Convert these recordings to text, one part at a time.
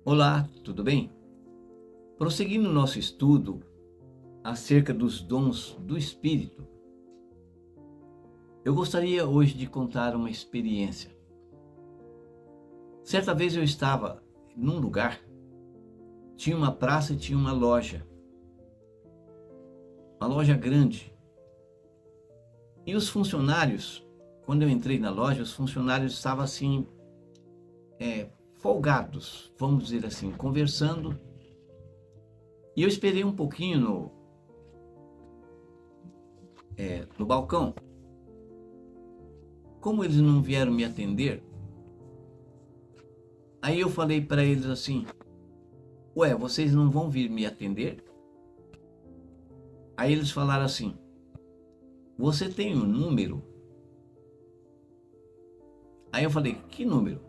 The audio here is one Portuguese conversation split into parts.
Olá, tudo bem? Prosseguindo nosso estudo acerca dos dons do Espírito, eu gostaria hoje de contar uma experiência. Certa vez eu estava num lugar, tinha uma praça e tinha uma loja grande. E os funcionários, quando eu entrei na loja, os funcionários estavam assim, folgados, vamos dizer assim, conversando. E eu esperei um pouquinho no balcão. Como eles não vieram me atender, aí eu falei para eles assim: ué, vocês não vão vir me atender? Aí eles falaram assim: você tem um número? Aí eu falei: que número?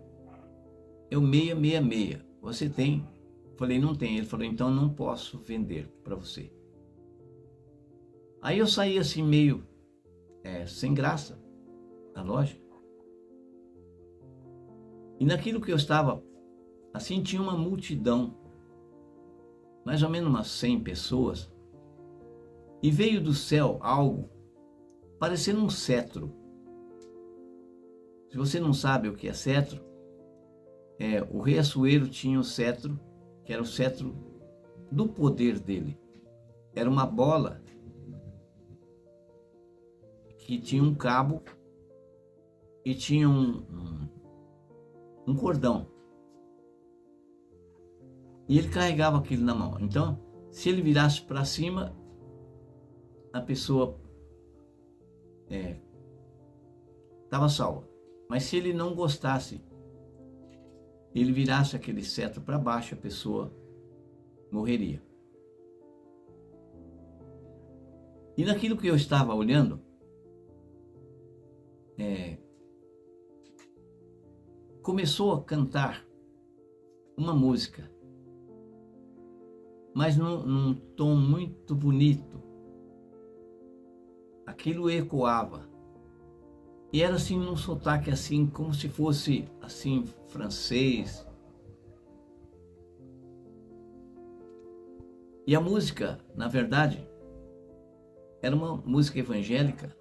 Eu 666. Você tem? Eu falei: não tem. Ele falou: então não posso vender para você. Aí eu saí assim meio sem graça da loja. E naquilo que eu estava, assim, tinha uma multidão, mais ou menos umas 100 pessoas, e veio do céu algo parecendo um cetro. Se você não sabe o que é cetro, o rei Assuero tinha o cetro, que era o cetro do poder dele. Era uma bola que tinha um cabo e tinha um cordão. E ele carregava aquilo na mão. Então, se ele virasse para cima, a pessoa estava salva. Mas se ele não gostasse, ele virasse aquele cetro para baixo, a pessoa morreria. E naquilo que eu estava olhando, começou a cantar uma música, mas num tom muito bonito. Aquilo ecoava. E era assim num sotaque assim, como se fosse assim francês. E a música, na verdade, era uma música evangélica.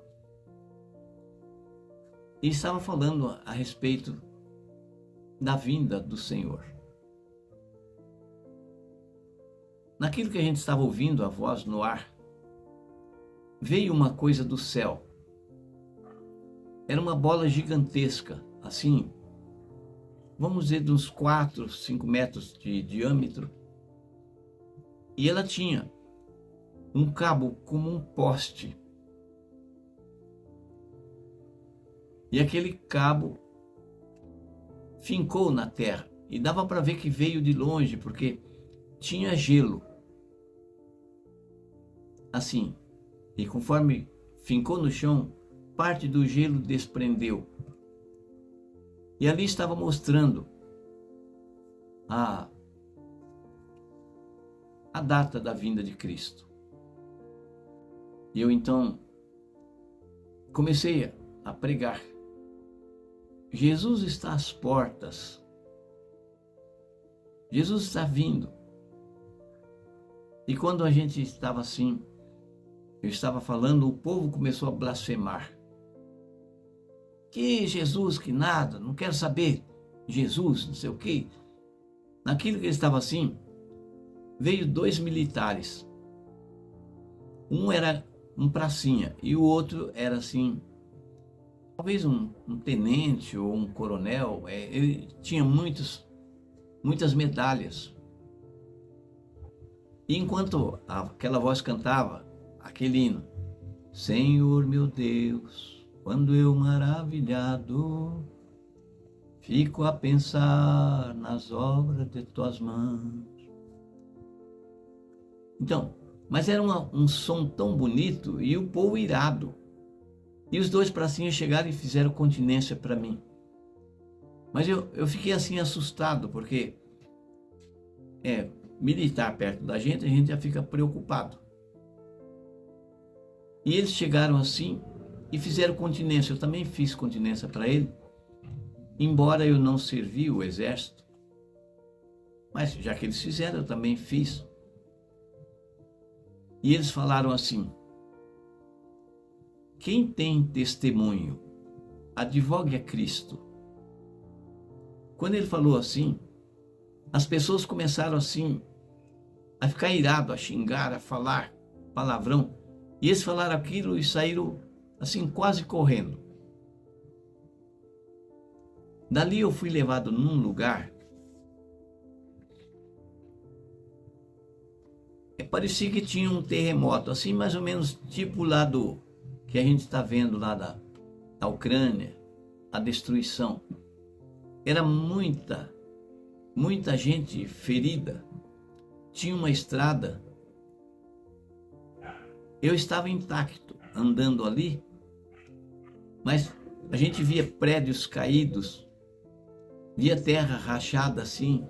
E estava falando a respeito da vinda do Senhor. Naquilo que a gente estava ouvindo, a voz no ar, veio uma coisa do céu. Era uma bola gigantesca, assim, vamos dizer, de uns 4, 5 metros de diâmetro. E ela tinha um cabo como um poste. E aquele cabo fincou na terra. E dava para ver que veio de longe, porque tinha gelo. Assim. E conforme fincou no chão, parte do gelo desprendeu. E ali estava mostrando a data da vinda de Cristo. E eu então comecei a pregar. Jesus está às portas. Jesus está vindo. E quando a gente estava assim, eu estava falando, o povo começou a blasfemar. Que Jesus, que nada, não quero saber. Jesus, não sei o quê. Naquilo que ele estava assim, veio 2 militares. Um era um pracinha e o outro era assim, talvez um tenente ou um coronel. Ele tinha muitas medalhas. E enquanto aquela voz cantava aquele hino: Senhor meu Deus, quando eu maravilhado fico a pensar nas obras de tuas mãos. Então, mas era um som tão bonito e o povo irado. E os 2 pracinhas chegaram e fizeram continência para mim. Mas eu fiquei assim assustado, porque militar perto da gente, a gente já fica preocupado. E eles chegaram assim e fizeram continência. Eu também fiz continência para ele, embora eu não servi o exército. Mas já que eles fizeram, eu também fiz. E eles falaram assim: quem tem testemunho, advogue a Cristo. Quando ele falou assim, as pessoas começaram assim a ficar irado, a xingar, a falar palavrão. E eles falaram aquilo e saíram assim quase correndo. Dali eu fui levado num lugar. Parecia que tinha um terremoto, assim mais ou menos tipo lá do que a gente está vendo lá da Ucrânia, a destruição. Era muita gente ferida. Tinha uma estrada. Eu estava intacto andando ali, mas a gente via prédios caídos, via terra rachada assim,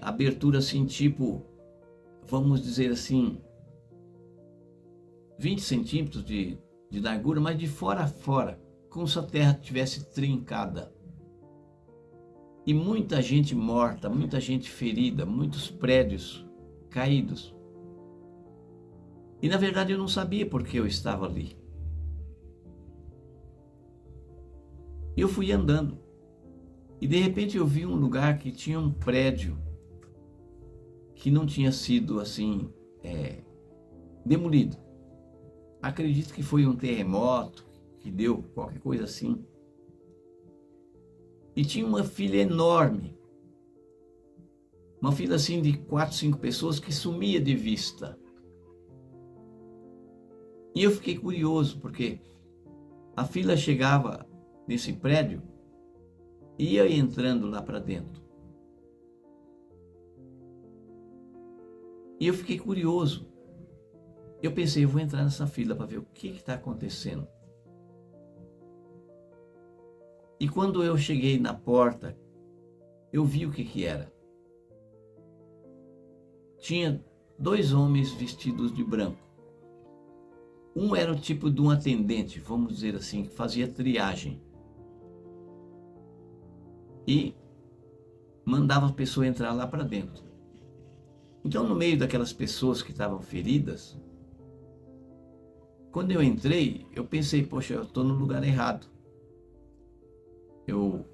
abertura assim tipo, vamos dizer assim, 20 centímetros de largura, mas de fora a fora, como se a terra tivesse trincada. E muita gente morta, muita gente ferida, muitos prédios caídos. E na verdade eu não sabia por que eu estava ali. Eu fui andando e de repente eu vi um lugar que tinha um prédio que não tinha sido assim demolido. Acredito que foi um terremoto que deu, qualquer coisa assim. E tinha uma fila enorme, uma fila assim de 4, 5 pessoas que sumia de vista. E eu fiquei curioso, porque a fila chegava nesse prédio e ia entrando lá para dentro. E eu fiquei curioso. Eu pensei, eu vou entrar nessa fila para ver o que está acontecendo. E quando eu cheguei na porta, eu vi o que era. Tinha 2 homens vestidos de branco. Um era o tipo de um atendente, vamos dizer assim, que fazia triagem. E mandava a pessoa entrar lá para dentro. Então, no meio daquelas pessoas que estavam feridas, quando eu entrei, eu pensei, poxa, eu estou no lugar errado. Eu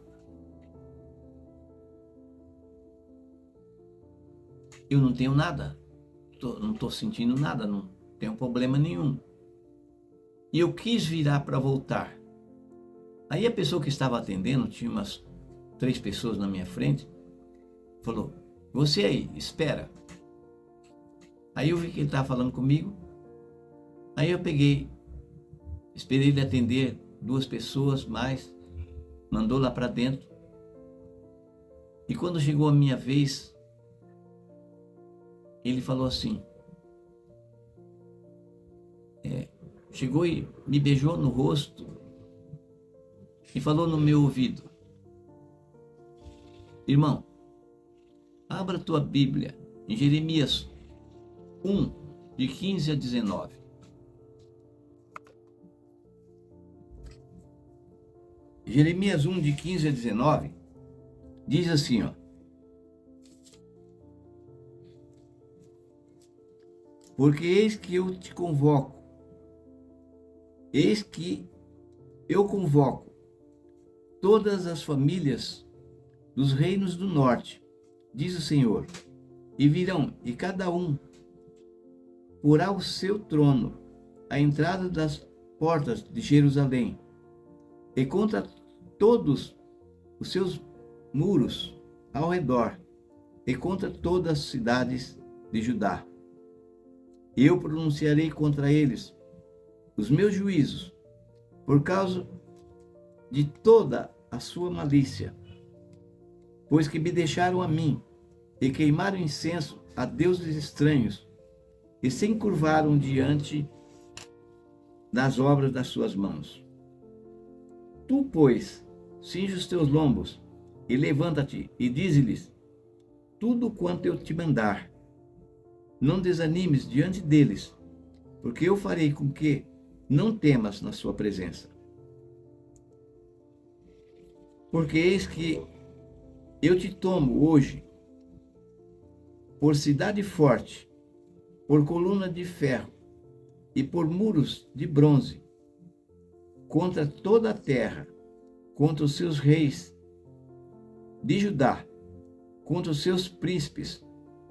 não tenho nada, não estou sentindo nada, não tenho problema nenhum. E eu quis virar para voltar. Aí a pessoa que estava atendendo, tinha umas 3 pessoas na minha frente, falou, você aí, espera. Aí eu vi que ele estava falando comigo, aí eu peguei, esperei ele atender 2 pessoas mais, mandou lá para dentro. E quando chegou a minha vez, ele falou assim, chegou e me beijou no rosto e falou no meu ouvido, irmão, abra tua Bíblia em Jeremias 1, de 15 a 19. Jeremias 1, de 15 a 19, diz assim, ó. Porque eis que eu te convoco, eis que eu convoco todas as famílias dos reinos do norte, diz o Senhor, e virão, e cada um porá o seu trono à entrada das portas de Jerusalém, e contra todos os seus muros ao redor, e contra todas as cidades de Judá. Eu pronunciarei contra eles os meus juízos, por causa de toda a sua malícia, pois que me deixaram a mim, e queimaram incenso a deuses estranhos, e se encurvaram diante das obras das suas mãos. Tu, pois, cinge os teus lombos, e levanta-te, e dize-lhes tudo quanto eu te mandar. Não desanimes diante deles, porque eu farei com que não temas na sua presença. Porque eis que eu te tomo hoje por cidade forte, por coluna de ferro e por muros de bronze, contra toda a terra, contra os seus reis de Judá, contra os seus príncipes,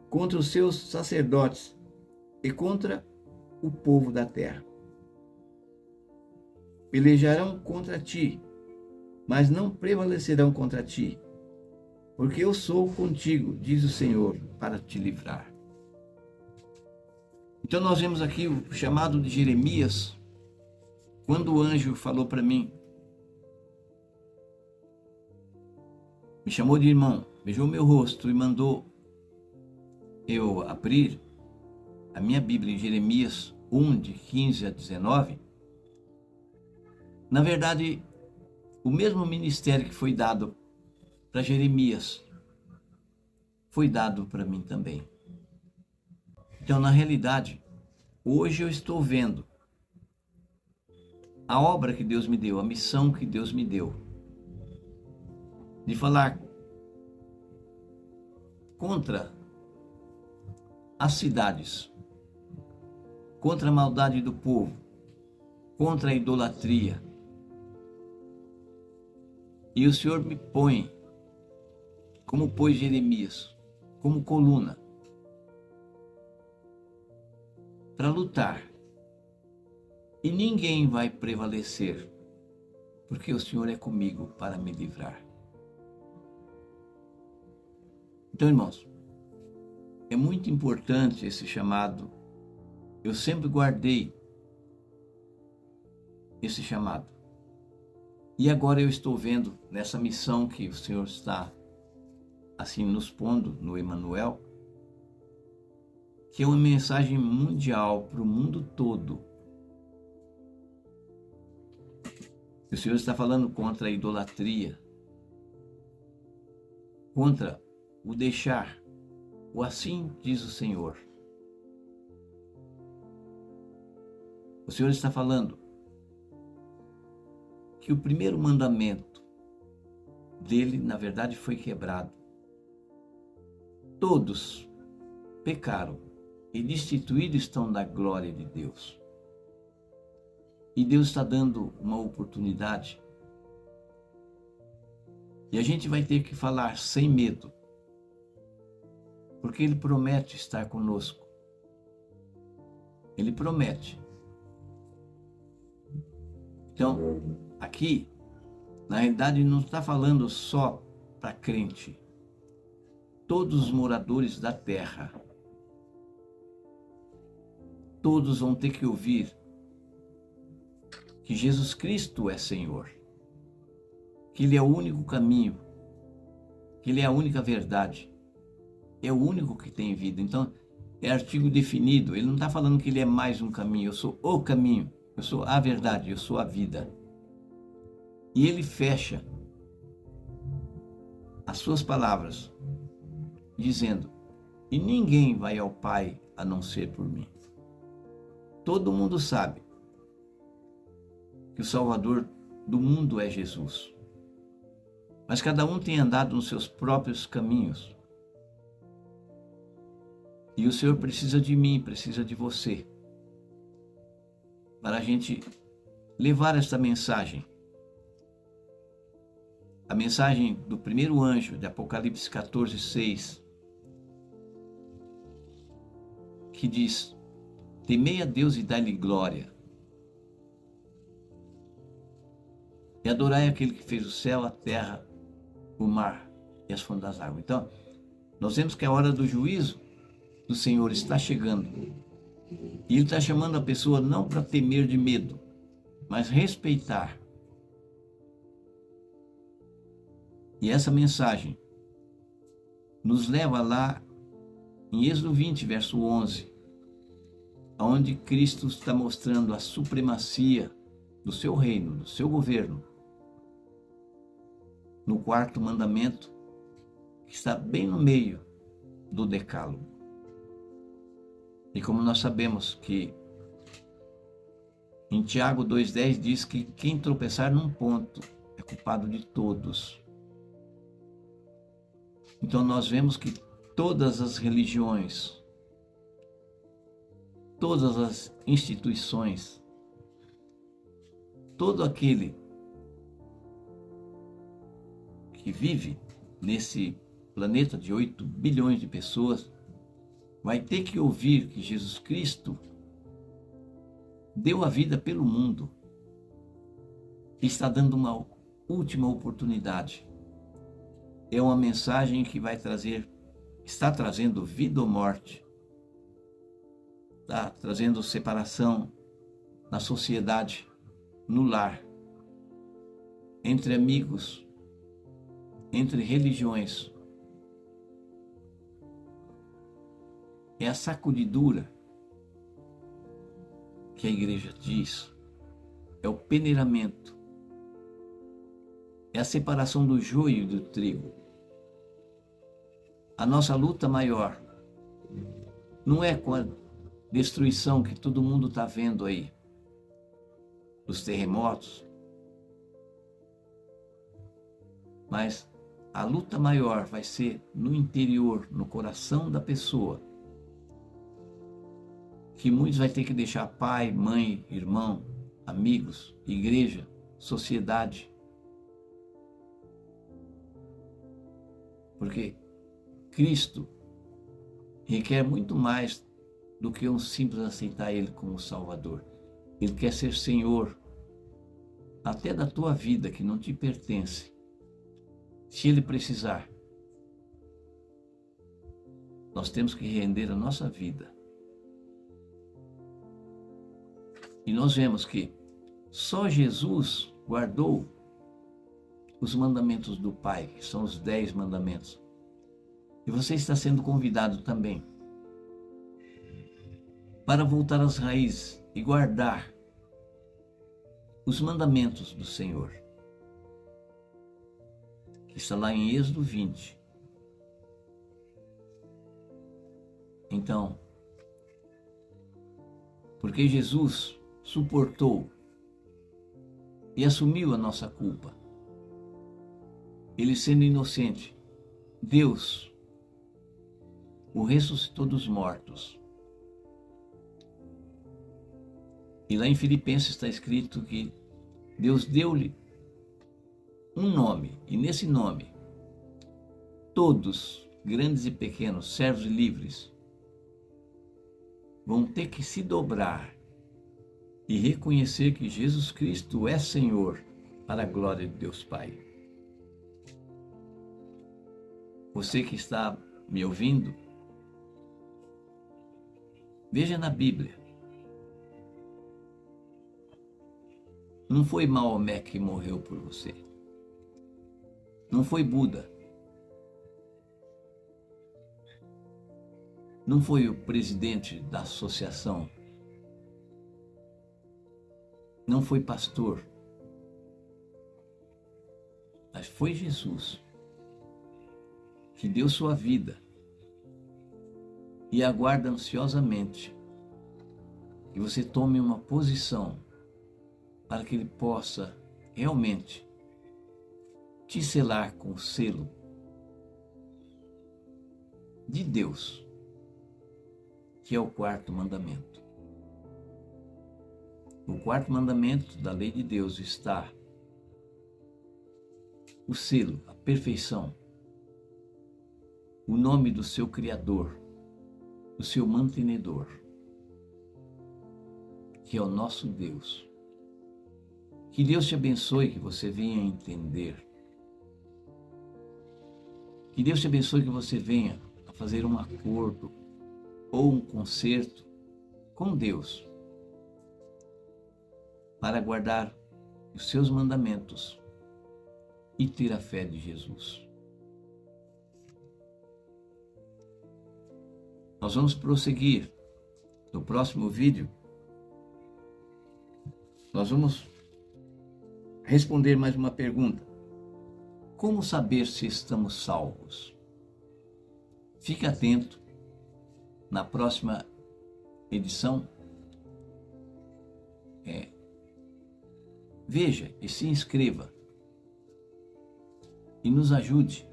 contra os seus sacerdotes e contra o povo da terra. Pelejarão contra ti, mas não prevalecerão contra ti, porque eu sou contigo, diz o Senhor, para te livrar. Então nós vemos aqui o chamado de Jeremias, quando o anjo falou para mim, me chamou de irmão, beijou meu rosto e mandou eu abrir a minha Bíblia em Jeremias 1, de 15 a 19. Na verdade, o mesmo ministério que foi dado para Jeremias foi dado para mim também. Então, na realidade, hoje eu estou vendo a obra que Deus me deu, a missão que Deus me deu, de falar contra as cidades, contra a maldade do povo, contra a idolatria. E o Senhor me põe, como pôs Jeremias, como coluna, para lutar. E ninguém vai prevalecer, porque o Senhor é comigo para me livrar. Então, irmãos, é muito importante esse chamado. Eu sempre guardei esse chamado. E agora eu estou vendo nessa missão que o Senhor está assim nos pondo no Emanuel, que é uma mensagem mundial para o mundo todo. O Senhor está falando contra a idolatria, contra o deixar, o assim diz o Senhor. O Senhor está falando que o primeiro mandamento dele, na verdade, foi quebrado. Todos pecaram e destituídos estão da glória de Deus. E Deus está dando uma oportunidade. E a gente vai ter que falar sem medo, porque Ele promete estar conosco. Ele promete. Então, aqui, na realidade, não está falando só para crente. Todos os moradores da terra, todos vão ter que ouvir que Jesus Cristo é Senhor, que Ele é o único caminho, que Ele é a única verdade, é o único que tem vida. Então, é artigo definido. Ele não está falando que Ele é mais um caminho. Eu sou o caminho, eu sou a verdade, eu sou a vida. E Ele fecha as suas palavras dizendo: e ninguém vai ao Pai a não ser por mim. Todo mundo sabe que o Salvador do mundo é Jesus. Mas cada um tem andado nos seus próprios caminhos. E o Senhor precisa de mim, precisa de você, para a gente levar esta mensagem. A mensagem do primeiro anjo de Apocalipse 14, 6, que diz: temei a Deus e dai-lhe glória, e adorai aquele que fez o céu, a terra, o mar e as fontes das águas. Então, nós vemos que a hora do juízo do Senhor está chegando. E Ele está chamando a pessoa não para temer de medo, mas respeitar. E essa mensagem nos leva lá em Êxodo 20, verso 11, onde Cristo está mostrando a supremacia do seu reino, do seu governo, no quarto mandamento, que está bem no meio do decálogo. E como nós sabemos que em Tiago 2,10 diz que quem tropeçar num ponto é culpado de todos. Então nós vemos que todas as religiões, todas as instituições, todo aquele que vive nesse planeta de 8 bilhões de pessoas vai ter que ouvir que Jesus Cristo deu a vida pelo mundo e está dando uma última oportunidade. É uma mensagem que está trazendo vida ou morte, está trazendo separação na sociedade, no lar, entre amigos, entre religiões. É a sacudidura que a igreja diz, é o peneiramento, é a separação do joio e do trigo. A nossa luta maior não é com a destruição que todo mundo está vendo aí, os terremotos, mas a luta maior vai ser no interior, no coração da pessoa, que muitos vai ter que deixar pai, mãe, irmão, amigos, igreja, sociedade. Porque Cristo requer muito mais do que um simples aceitar Ele como Salvador. Ele quer ser Senhor até da tua vida, que não te pertence. Se Ele precisar, nós temos que render a nossa vida. E nós vemos que só Jesus guardou os mandamentos do Pai, que são os 10 mandamentos. E você está sendo convidado também para voltar às raízes e guardar os mandamentos do Senhor, que está lá em Êxodo 20. Então, porque Jesus suportou e assumiu a nossa culpa, Ele sendo inocente, Deus o ressuscitou dos mortos. E lá em Filipenses está escrito que Deus deu-lhe um nome, e nesse nome, todos, grandes e pequenos, servos e livres, vão ter que se dobrar e reconhecer que Jesus Cristo é Senhor, para a glória de Deus Pai. Você que está me ouvindo, veja na Bíblia. Não foi Maomé que morreu por você. Não foi Buda. Não foi o presidente da associação. Não foi pastor. Mas foi Jesus, que deu sua vida e aguarda ansiosamente que você tome uma posição para que Ele possa realmente te selar com o selo de Deus, que é o 4º mandamento. No 4º mandamento da lei de Deus está o selo, a perfeição, o nome do seu Criador, o seu mantenedor, que é o nosso Deus. Que Deus te abençoe, que você venha entender. Que Deus te abençoe, que você venha a fazer um acordo ou um concerto com Deus para guardar os seus mandamentos e ter a fé de Jesus. Nós vamos prosseguir no próximo vídeo. Nós vamos responder mais uma pergunta. Como saber se estamos salvos? Fique atento na próxima edição. Veja e se inscreva e nos ajude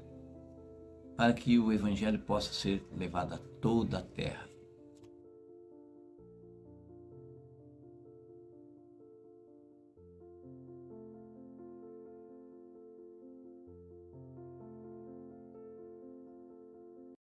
para que o evangelho possa ser levado a toda a terra.